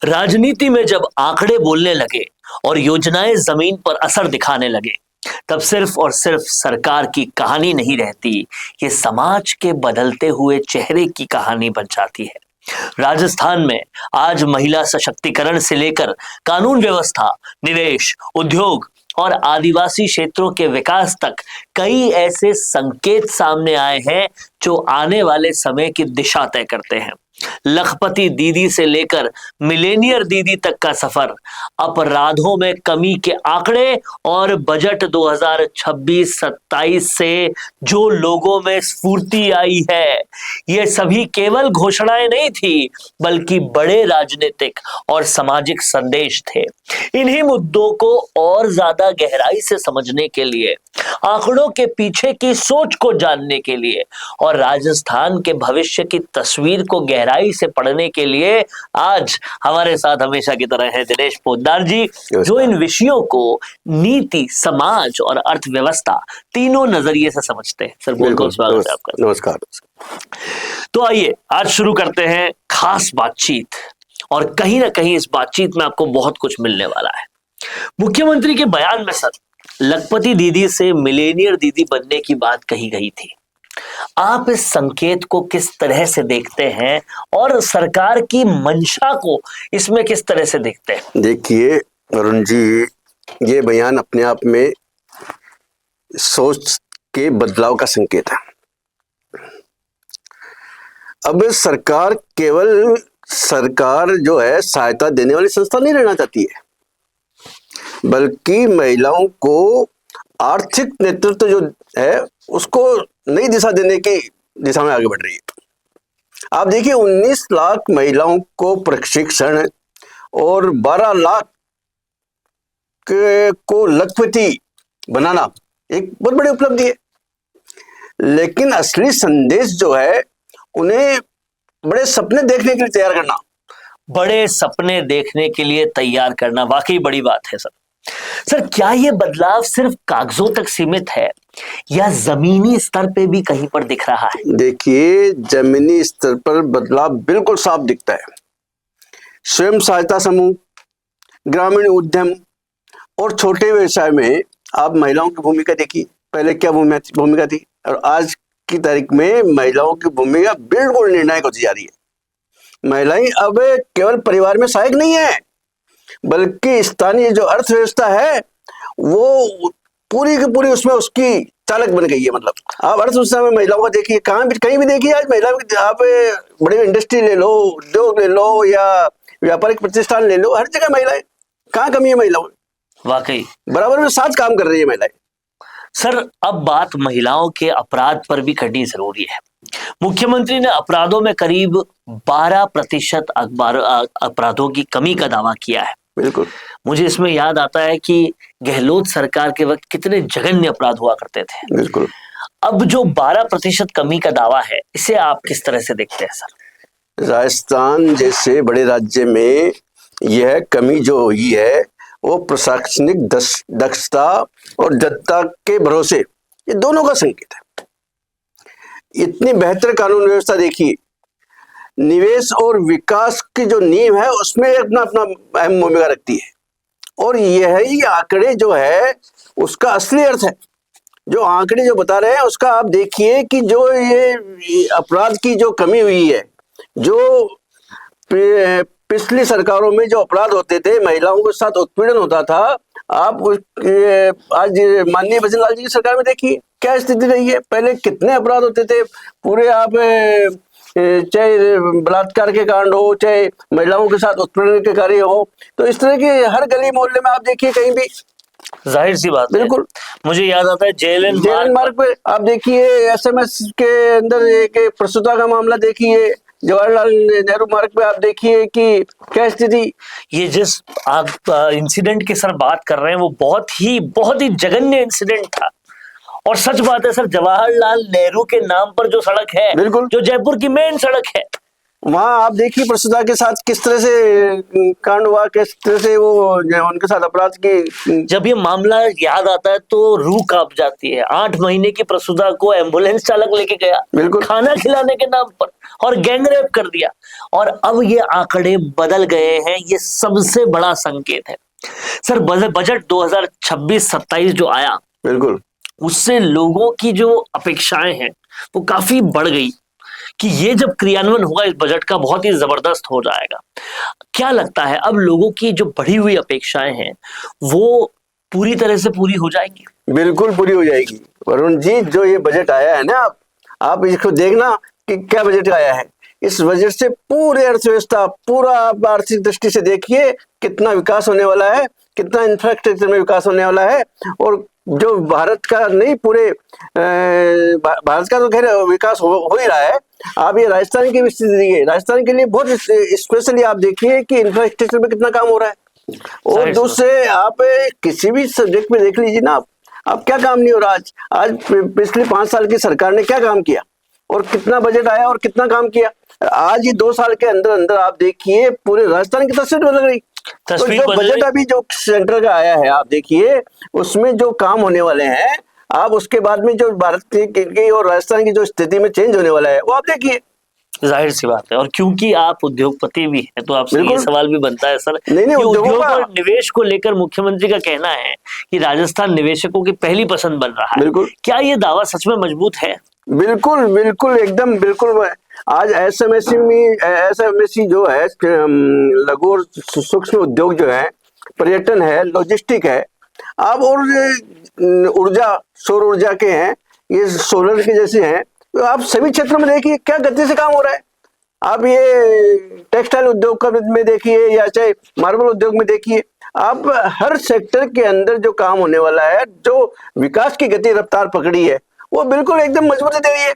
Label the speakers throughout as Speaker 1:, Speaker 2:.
Speaker 1: राजनीति में जब आंकड़े बोलने लगे और योजनाएं जमीन पर असर दिखाने लगे, तब सिर्फ और सिर्फ सरकार की कहानी नहीं रहती, ये समाज के बदलते हुए चेहरे की कहानी बन जाती है। राजस्थान में आज महिला सशक्तिकरण से लेकर कानून व्यवस्था, निवेश, उद्योग और आदिवासी क्षेत्रों के विकास तक कई ऐसे संकेत सामने आए हैं जो आने वाले समय की दिशा तय करते हैं। लखपति दीदी से लेकर मिलेनियर दीदी तक का सफर, अपराधों में कमी के आंकड़े और बजट 2026-27 से जो लोगों में स्फूर्ति आई है, ये सभी केवल घोषणाएं नहीं थी, बल्कि बड़े राजनीतिक और सामाजिक संदेश थे। इन्हीं मुद्दों को और ज्यादा गहराई से समझने के लिए, आंकड़ों के पीछे की सोच को जानने के लिए और राजस्थान के भविष्य की तस्वीर को गहराई से पढ़ने के लिए आज हमारे साथ हमेशा की तरह है दिनेश पोद्दार जी, जो इन विषयों को नीति, समाज और अर्थव्यवस्था तीनों नजरिए से समझते हैं। सर बहुत बहुत स्वागत है आपका।
Speaker 2: नमस्कार।
Speaker 1: तो आइए आज शुरू करते हैं खास बातचीत, और कहीं ना कहीं इस बातचीत में आपको बहुत कुछ मिलने वाला है। मुख्यमंत्री के बयान में सर लखपति दीदी से मिलेनियर दीदी बनने की बात कही गई थी। आप इस संकेत को किस तरह से देखते हैं और सरकार की मंशा को इसमें किस तरह से देखते हैं?
Speaker 2: देखिए अरुण जी, ये बयान अपने आप में सोच के बदलाव का संकेत है। अब सरकार जो है सहायता देने वाली संस्था नहीं रहना चाहती है, बल्कि महिलाओं को आर्थिक नेतृत्व जो है उसको नई दिशा देने की दिशा में आगे बढ़ रही है। आप देखिए 19 लाख महिलाओं को प्रशिक्षण और 12 लाख को लखपति बनाना एक बहुत बड़ी उपलब्धि है। लेकिन असली संदेश जो है उन्हें बड़े सपने देखने के लिए तैयार करना।
Speaker 1: बड़े सपने देखने के लिए तैयार करना वाकई बड़ी बात है सर। सर क्या ये बदलाव सिर्फ कागजों तक सीमित है या जमीनी स्तर पे भी कहीं पर दिख रहा है?
Speaker 2: देखिए जमीनी स्तर पर बदलाव बिल्कुल साफ दिखता है। स्वयं सहायता समूह, ग्रामीण उद्यम और छोटे व्यवसाय में आप महिलाओं की भूमिका देखिए। पहले क्या भूमिका थी और आज की तारीख में महिलाओं की भूमिका बिल्कुल निर्णायक होती जा रही है। महिलाएं अब केवल परिवार में सहायक नहीं है, बल्कि स्थानीय जो अर्थव्यवस्था है वो पूरी की पूरी उसमें उसकी चालक बन गई है। मतलब आप अर्थव्यवस्था में महिलाओं का देखिए, कहीं भी देखिए आज महिलाओं की, आप बड़े इंडस्ट्री ले लो, उद्योग ले लो या व्यापारिक प्रतिष्ठान ले लो, हर जगह महिलाएं। कहाँ कमी है महिलाओं?
Speaker 1: वाकई
Speaker 2: बराबर में साथ काम कर रही है महिलाएं।
Speaker 1: सर अब बात महिलाओं के अपराध पर भी करनी जरूरी है। मुख्यमंत्री ने अपराधों में करीब 12% अपराधों की कमी का दावा किया है।
Speaker 2: बिल्कुल।
Speaker 1: मुझे इसमें याद आता है कि गहलोत सरकार के वक्त कितने जघन्य अपराध हुआ करते थे।
Speaker 2: बिल्कुल।
Speaker 1: अब जो 12% कमी का दावा है, इसे आप किस तरह से देखते हैं सर?
Speaker 2: राजस्थान जैसे बड़े राज्य में यह कमी जो हुई है वो प्रशासनिक दक्षता और जनता के भरोसे, ये दोनों का संकेत है। इतनी बेहतर कानून व्यवस्था देखिए, निवेश और विकास की जो नींव है उसमें अपना अहम भूमिका रखती है। और यही आंकड़े जो है उसका असली अर्थ है। जो आंकड़े जो बता रहे हैं उसका आप देखिए कि जो ये अपराध की जो कमी हुई है, जो पिछली सरकारों में जो अपराध होते थे, महिलाओं के साथ उत्पीड़न होता था, आप आज माननीय भजनलाल जी की सरकार में देखिए क्या स्थिति रही है। पहले कितने अपराध होते थे पूरे, आप चाहे बलात्कार के कांड हो, चाहे महिलाओं के साथ उत्पीड़न के कार्य हो, तो इस तरह के हर गली मोहल्ले में आप देखिए कहीं भी।
Speaker 1: जाहिर सी बात
Speaker 2: बिल्कुल।
Speaker 1: मुझे याद आता है जेएलएन
Speaker 2: मार्ग पे आप देखिए, एसएमएस के अंदर एक प्रस्तुता का मामला देखिए, जवाहरलाल नेहरू मार्ग पे आप देखिए कि क्या स्थिति।
Speaker 1: ये जिस आप इंसिडेंट की सर बात कर रहे हैं वो बहुत ही जघन्य इंसिडेंट था। और सच बात है सर, जवाहरलाल नेहरू के नाम पर जो सड़क है,
Speaker 2: बिल्कुल,
Speaker 1: जो जयपुर की मेन सड़क है,
Speaker 2: वहां आप देखिए प्रस्तुता के साथ किस तरह से कांड हुआ, किस तरह से वो उनके साथ अपराध की।
Speaker 1: जब ये मामला याद आता है तो रूह कांप जाती है। 8 महीने की प्रस्तुता को एम्बुलेंस चालक लेके गया,
Speaker 2: बिल्कुल,
Speaker 1: खाना खिलाने के नाम पर, और गैंगरेप कर दिया। और अब ये आंकड़े बदल गए हैं, ये सबसे बड़ा संकेत है। सर बजट 2026-27 जो आया,
Speaker 2: बिल्कुल
Speaker 1: उससे लोगों की जो अपेक्षाएं हैं वो काफी बढ़ गई कि ये जब क्रियान्वयन होगा इस बजट का, बहुत ही जबरदस्त हो जाएगा। क्या लगता है अब लोगों की जो बढ़ी हुई अपेक्षाएं हैं वो पूरी तरह से पूरी हो जाएंगी?
Speaker 2: बिल्कुल पूरी हो जाएगी वरुण जी। जो ये बजट आया है ना, आप इसको देखना कि क्या बजट आया है। इस बजट से पूरे अर्थव्यवस्था, पूरा आप आर्थिक दृष्टि से देखिए कितना विकास होने वाला है, कितना इंफ्रास्ट्रक्चर में विकास होने वाला है। और जो भारत का नहीं, पूरे भारत का तो खैर विकास हो ही रहा है। आप ये राजस्थान की भी स्थिति देखिए, राजस्थान के लिए बहुत स्पेशली आप देखिए कि इंफ्रास्ट्रक्चर में कितना काम हो रहा है। और दूसरे आप किसी भी सब्जेक्ट में देख लीजिए ना, आप क्या काम नहीं हो रहा। आज पिछले 5 साल की सरकार ने क्या काम किया और कितना बजट आया और कितना काम किया। आज ही 2 साल के अंदर अंदर आप देखिए पूरे राजस्थान की तस्वीर बदल गई। तो जो बजट अभी जो सेंटर का आया है, आप देखिए उसमें जो काम होने वाले हैं, आप उसके बाद में जो भारत की और राजस्थान की जो स्थिति में चेंज होने वाला है वो आप देखिए।
Speaker 1: जाहिर सी बात है, और क्योंकि आप उद्योगपति भी हैं तो आपसे ये सवाल भी बनता है सर,
Speaker 2: नहीं,
Speaker 1: उद्योग और निवेश को लेकर मुख्यमंत्री का कहना है कि राजस्थान निवेशकों की पहली पसंद बन रहा है।
Speaker 2: बिल्कुल।
Speaker 1: क्या ये दावा सच में मजबूत है?
Speaker 2: बिल्कुल बिल्कुल एकदम बिल्कुल। आज एसएमएसई जो है, लघु और सूक्ष्म उद्योग जो है, पर्यटन है, लॉजिस्टिक है, आप और ऊर्जा, सौर ऊर्जा के हैं, ये सोलर के जैसे हैं, तो आप सभी क्षेत्रों में देखिए क्या गति से काम हो रहा है। आप ये टेक्सटाइल उद्योग में देखिए या चाहे मार्बल उद्योग में देखिए, आप हर सेक्टर के अंदर जो काम होने वाला है, जो विकास की गति रफ्तार पकड़ी है, वो बिल्कुल एकदम मजबूती दे रही है।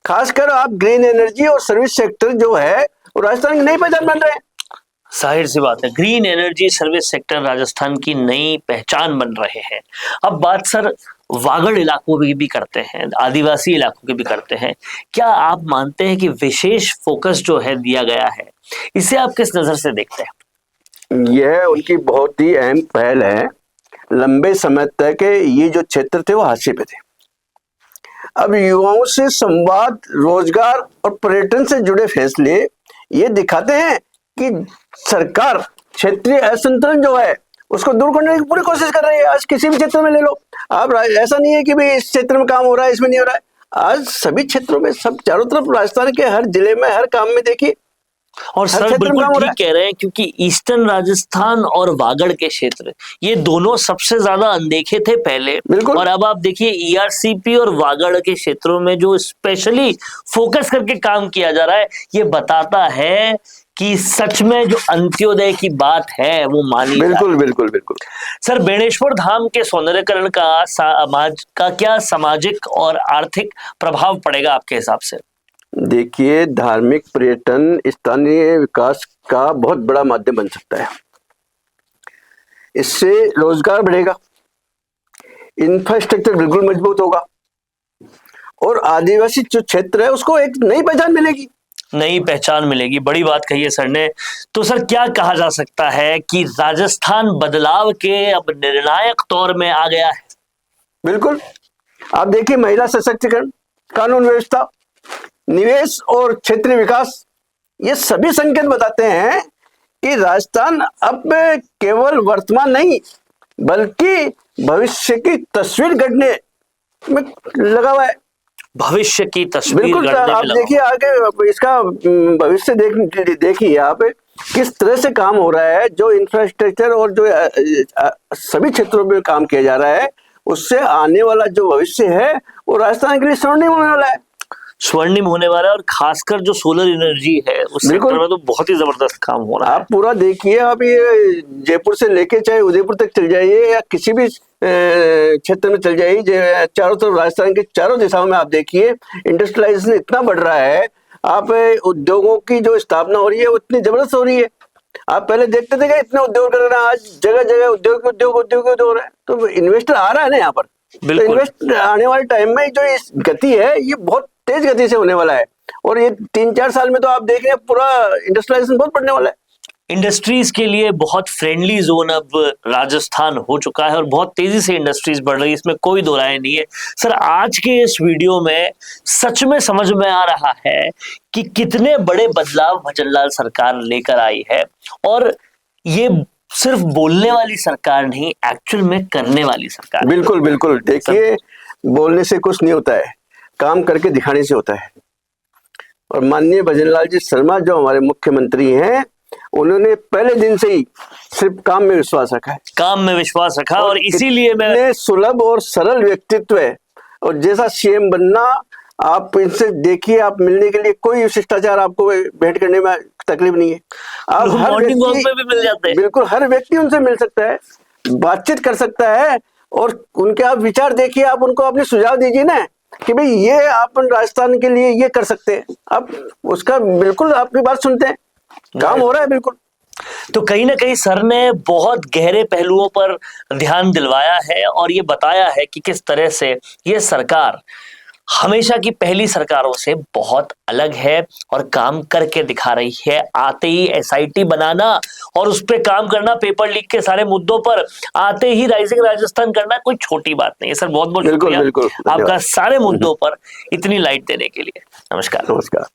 Speaker 2: खासकर आप ग्रीन एनर्जी और सर्विस सेक्टर जो है वो राजस्थान की नई पहचान बन रहे हैं।
Speaker 1: जाहिर सी बात है, green energy service sector Rajasthan की नई पहचान बन रहे हैं। अब बात सर वागड़ इलाकों की भी करते हैं, आदिवासी इलाकों की भी करते हैं। क्या आप मानते हैं कि विशेष फोकस जो है दिया गया है, इसे आप किस नजर से देखते हैं?
Speaker 2: यह उनकी बहुत ही अहम पहल है। लंबे समय तक ये जो क्षेत्र थे वो हाशिए पे थे। अब युवाओं से संवाद, रोजगार और पर्यटन से जुड़े फैसले ये दिखाते हैं कि सरकार क्षेत्रीय असंतुलन जो है उसको दूर करने की पूरी कोशिश कर रही है। आज किसी भी क्षेत्र में ले लो आप, ऐसा नहीं है कि भाई इस क्षेत्र में काम हो रहा है, इसमें नहीं हो रहा है। आज सभी क्षेत्रों में, सब चारों तरफ राजस्थान के हर जिले में, हर काम में देखिए।
Speaker 1: और सर बिल्कुल ठीक कह रहे हैं, क्योंकि ईस्टर्न राजस्थान और वागड़ के क्षेत्र ये दोनों सबसे ज्यादा अनदेखे थे पहले, और अब आप देखिए ईआरसीपी और वागड़ के क्षेत्रों में जो स्पेशली फोकस करके काम किया जा रहा है, ये बताता है कि सच में जो अंत्योदय की बात है वो मानी।
Speaker 2: बिल्कुल बिल्कुल बिल्कुल।
Speaker 1: सर बेणेश्वर धाम के सौंदर्यकरण का समाज का क्या सामाजिक और आर्थिक प्रभाव पड़ेगा आपके हिसाब से?
Speaker 2: देखिए, धार्मिक पर्यटन स्थानीय विकास का बहुत बड़ा माध्यम बन सकता है। इससे रोजगार बढ़ेगा, इंफ्रास्ट्रक्चर बिल्कुल मजबूत होगा और आदिवासी जो क्षेत्र है उसको एक नई पहचान मिलेगी।
Speaker 1: नई पहचान मिलेगी, बड़ी बात कही है सर ने। तो सर क्या कहा जा सकता है कि राजस्थान बदलाव के अब निर्णायक तौर में आ गया है?
Speaker 2: बिल्कुल। आप देखिए, महिला सशक्तिकरण, कानून व्यवस्था, निवेश और क्षेत्रीय विकास, ये सभी संकेत बताते हैं कि राजस्थान अब केवल वर्तमान नहीं बल्कि भविष्य की तस्वीर गढ़ने में लगा हुआ है।
Speaker 1: भविष्य की तस्वीर
Speaker 2: बिल्कुल। आप देखिए आगे इसका भविष्य देखिए आप किस तरह से काम हो रहा है। जो इंफ्रास्ट्रक्चर और जो सभी क्षेत्रों में काम किया जा रहा है, उससे आने वाला जो भविष्य है वो राजस्थान के लिए स्वर्णिम होने वाला है।
Speaker 1: स्वर्णिम होने वाला है, और खासकर जो सोलर एनर्जी है उस सेक्टर में तो बहुत ही जबरदस्त काम हो रहा है।
Speaker 2: आप पूरा देखिए, आप ये जयपुर से लेके चाहे उदयपुर तक चल जाइए या किसी भी क्षेत्र में चल जाइए, चारों तरफ राजस्थान के चारों दिशाओं में आप देखिए इंडस्ट्रियलाइजेशन इतना बढ़ रहा है। आप उद्योगों की जो स्थापना हो रही है वो इतनी जबरदस्त हो रही है। आप पहले देखते थे कि इतने उद्योग कर रहे हैं, आज जगह जगह उद्योग हो रहा है। तो इन्वेस्टर आ रहा है ना यहाँ पर। तो इन्वेस्ट आने वाले टाइम में जो इस गति है ये बहुत तेज गति से होने वाला है, और ये 3-4 साल में तो आप देखें पूरा इंडस्ट्रियलाइजेशन बहुत बढ़ने वाला है।
Speaker 1: इंडस्ट्रीज के लिए बहुत फ्रेंडली जोन अब राजस्थान हो चुका है और बहुत तेजी से इंडस्ट्रीज बढ़ रही है, इसमें कोई दो राय नहीं है। सर, आज के इस वीडियो में सच में समझ में आ रहा है कि कितने बड़े बदलाव भजनलाल सरकार लेकर आई है, और ये सिर्फ बोलने वाली सरकार नहीं, एक्चुअल में करने वाली सरकार।
Speaker 2: बिल्कुल बिल्कुल, देखिए बोलने से कुछ नहीं होता है, काम करके दिखाने से होता है। और माननीय भजनलाल जी शर्मा जो हमारे मुख्यमंत्री हैं, उन्होंने पहले दिन से ही सिर्फ काम में विश्वास रखा है,
Speaker 1: काम में विश्वास रखा, और इसीलिए मैं
Speaker 2: सुलभ और सरल व्यक्तित्व है। और जैसा सीएम बनना, आप इनसे देखिए, आप मिलने के लिए कोई शिष्टाचार आपको भेंट करने में तकलीफ नहीं है। आप हर
Speaker 1: मॉर्निंग वॉक में भी मिल जाते हैं।
Speaker 2: बिल्कुल, हर व्यक्ति उनसे मिल सकता है, बातचीत कर सकता है, और उनके आप विचार देखिए, आप उनको अपने सुझाव दीजिए ना कि भाई ये आप राजस्थान के लिए ये कर सकते हैं, आप उसका बिल्कुल आपकी बात सुनते हैं, काम हो रहा है बिल्कुल।
Speaker 1: तो कहीं ना कहीं सर ने बहुत गहरे पहलुओं पर ध्यान दिलवाया है और ये बताया है कि किस तरह से ये सरकार हमेशा की पहली सरकारों से बहुत अलग है और काम करके दिखा रही है। आते ही एसआईटी बनाना और उस पर काम करना, पेपर लीक के सारे मुद्दों पर आते ही राइजिंग राजस्थान करना कोई छोटी बात नहीं है। सर, बहुत बहुत शुक्रिया
Speaker 2: बिल्कुल,
Speaker 1: आपका सारे मुद्दों पर इतनी लाइट देने के लिए। नमस्कार।
Speaker 2: नमस्कार।